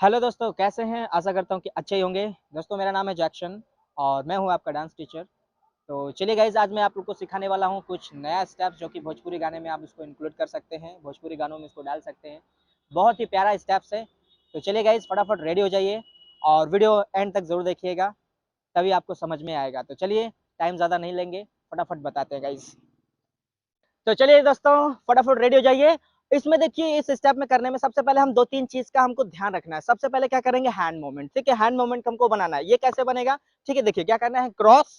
Hello दोस्तों, कैसे हैं? आशा करता हूँ कि अच्छे ही होंगे। दोस्तों, मेरा नाम है जैक्सन और मैं हूँ आपका डांस टीचर। तो चलिए गाइस, आज मैं आप लोग को सिखाने वाला हूँ कुछ नया स्टेप्स जो कि भोजपुरी गाने में आप इसको इंक्लूड कर सकते हैं, भोजपुरी गानों में इसको डाल सकते हैं। बहुत ही प्यारा स्टेप्स है। तो चलिए गाइस, फटाफट रेडी हो जाइए और वीडियो एंड तक ज़रूर देखिएगा, तभी आपको समझ में आएगा। तो चलिए, टाइम ज़्यादा नहीं लेंगे, फटाफट बताते हैं गाइस। तो चलिए दोस्तों, फटाफट रेडी हो जाइए। इसमें देखिए, इस स्टेप में करने में सबसे पहले हम 2-3 चीज का हमको ध्यान रखना है। सबसे पहले क्या करेंगे? Hand movement. ठीक है, हैंड मूवमेंट हमको बनाना है। ये कैसे बनेगा? ठीक है, देखिए क्या करना है। Cross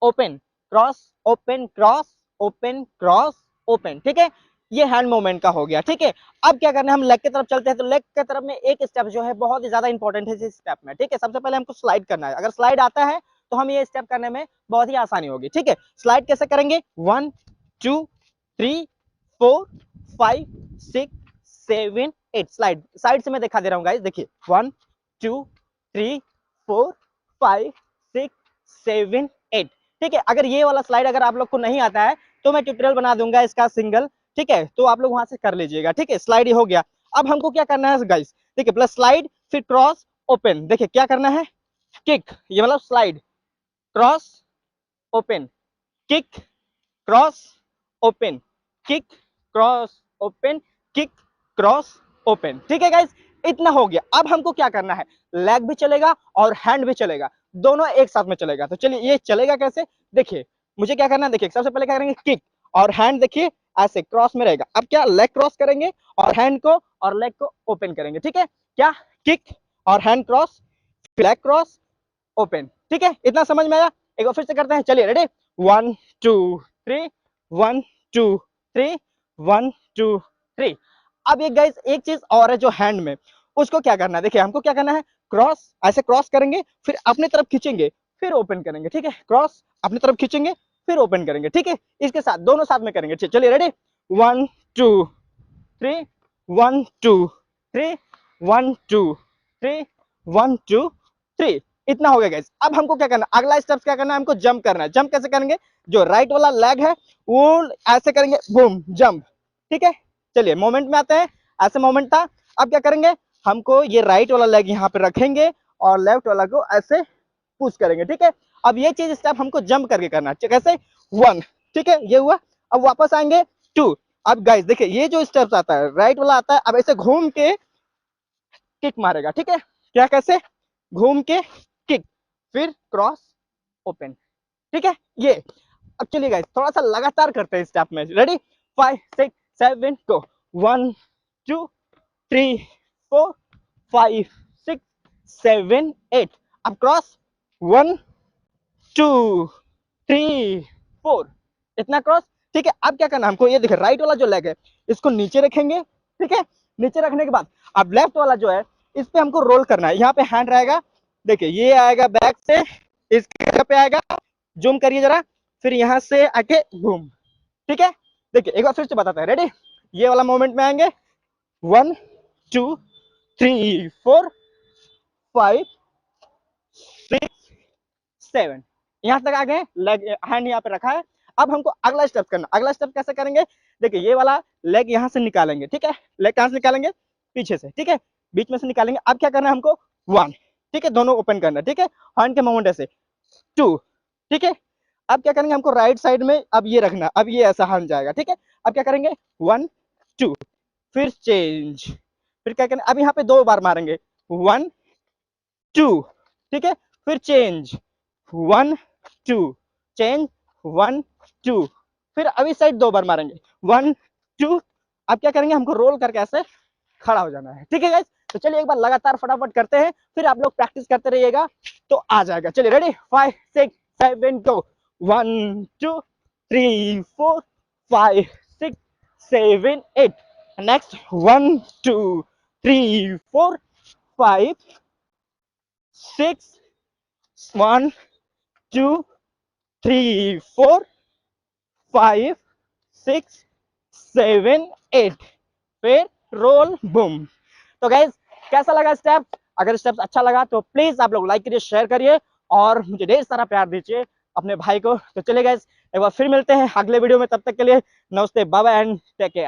open, cross open, cross open, cross open. ठीक है, ये हैंड मूवमेंट का हो गया। ठीक है, अब क्या करना है, हम लेग की तरफ चलते हैं। तो लेग की तरफ में एक स्टेप जो है बहुत ही ज्यादा इंपॉर्टेंट है इस स्टेप में। ठीक है, सबसे पहले हमको स्लाइड करना है। अगर स्लाइड आता है तो हम ये स्टेप करने में बहुत ही आसानी होगी। ठीक है, स्लाइड कैसे करेंगे? 1 2 3 4 5 6 7 8। स्लाइड साइड से मैं दिखा दे रहा हूँ गाइस। देखिए 1 2 3 4 5 6 7 8। ठीक है, अगर ये वाला स्लाइड अगर आप लोग को नहीं आता है तो मैं ट्यूटोरियल बना दूंगा इसका सिंगल। ठीक है, तो आप लोग वहां से कर लीजिएगा। ठीक है, स्लाइड हो गया। अब हमको क्या करना है गाइस? ठीक है, प्लस स्लाइड फिर क्रॉस ओपन। देखिए क्या करना है, किक, ये मतलब slide, cross open, kick, cross open, kick, cross open, kick, cross open. ठीक है गाइस, इतना हो गया। अब हमको क्या करना है? लेग भी चलेगा और हैंड भी चलेगा, दोनों एक साथ में चलेगा। तो चलिए, ये चलेगा कैसे? देखिए मुझे क्या करना है। देखिए सबसे पहले क्या करेंगे, किक और हैंड। देखिए ऐसे क्रॉस में रहेगा। अब क्या, लेग क्रॉस करेंगे और हैंड को और लेग को ओपन करेंगे। ठीक है, क्या, किक और hand cross, leg cross, open. ठीक है, इतना समझ में आया? एक बार फिर से करते हैं। चलिए रेडी, 1 2 3, 1 2 3, 1 2 3। अब ये गाइस एक चीज और है जो हैंड में, उसको क्या करना है? देखिए हमको क्या करना है, क्रॉस, ऐसे क्रॉस करेंगे फिर अपनी तरफ खींचेंगे फिर ओपन करेंगे। ठीक है, क्रॉस अपनी तरफ खींचेंगे फिर ओपन करेंगे। ठीक है, इसके साथ दोनों साथ में करेंगे। चलिए रेडी, 1 2 3, 1 2 3, 1 2 3, 1 2 3। इतना हो गया गाइस। अब हमको क्या करना, अगला स्टेप क्या करना है? हमको जंप करना है। जंप कैसे करेंगे? जो राइट वाला लेग है वो ऐसे करेंगे, बूम, जंप। ठीक है, चलिए मोमेंट में आते हैं। ऐसे मोमेंट था। अब क्या करेंगे, हमको ये राइट वाला लेग यहाँ पे रखेंगे और लेफ्ट वाला को ऐसे पुश करेंगे। ठीक है, अब ये चीज स्टेप हमको जंप करके करना है। कैसे? 1, ठीक है, ये हुआ। अब वापस आएंगे 2। अब गाइस देखिए, ये जो स्टेप्स आता है राइट वाला आता है, अब ऐसे घूम के किक मारेगा। ठीक है, क्या, कैसे? घूम के किक, फिर क्रॉस ओपन। ठीक है, ये। अब चलिए गाइस, थोड़ा सा लगातार करते हैं स्टेप में। रेडी, 5 6 7 गो, 1 2 3 4 5 6 7 8। अब क्रॉस, 1 2 3 4, इतना क्रॉस। ठीक है, अब क्या करना हमको, ये देखिए राइट वाला जो लेग है इसको नीचे रखेंगे। ठीक है, नीचे रखने के बाद अब लेफ्ट वाला जो है इस पे हमको रोल करना है। यहाँ पे हैंड रहेगा, देखिए ये आएगा बैक से, इसके जगह पे आएगा, जूम करिए जरा, फिर यहाँ से आके घूम। ठीक है, देखिए एक बार फिर से बताते हैं। रेडी, ये वाला मोमेंट में आएंगे, 1 2 3 4 5 6 7, यहां तक आ गए। लेग, हैंड यहाँ पे रखा है। अब हमको अगला स्टेप करना। अगला स्टेप कैसे करेंगे? देखिए ये वाला लेग यहां से निकालेंगे। ठीक है, लेग कहां से निकालेंगे? पीछे से। ठीक है, बीच में से निकालेंगे। अब क्या करना है हमको? 1, ठीक है, दोनों ओपन करना है। ठीक है, हैंड के मोमेंट ऐसे 2। ठीक है, अब क्या करेंगे, हमको राइट साइड में अब ये रखना, अब ये ऐसा हैंड जाएगा। ठीक है, अब क्या करेंगे, 1 2, फिर चेंज, फिर क्या करेंगे, अब यहाँ पे 2 बार मारेंगे, 1 2। ठीक है, फिर चेंज, 1 2, चेंज, 1 2, फिर अभी साइड 2 बार मारेंगे, 1 2। अब क्या करेंगे, हमको रोल करके ऐसे खड़ा हो जाना है। ठीक है गाइस, तो चलिए एक बार लगातार फटाफट करते हैं, फिर आप लोग प्रैक्टिस करते रहिएगा तो आ जाएगा। चलिए रेडी, 5 6 7 गो, 1 2 3 4 5 6 7 8। नेक्स्ट 1 2 3 4 5 6, 1 2 3 4 5 6 7 8, फिर रोल, बूम। तो गाइज कैसा लगा स्टेप? अगर स्टेप अच्छा लगा तो प्लीज आप लोग लाइक करिए, शेयर करिए और मुझे ढेर सारा प्यार दीजिए अपने भाई को। तो चलिए गाइज, एक बार फिर मिलते हैं अगले वीडियो में। तब तक के लिए नमस्ते, bye bye and take care.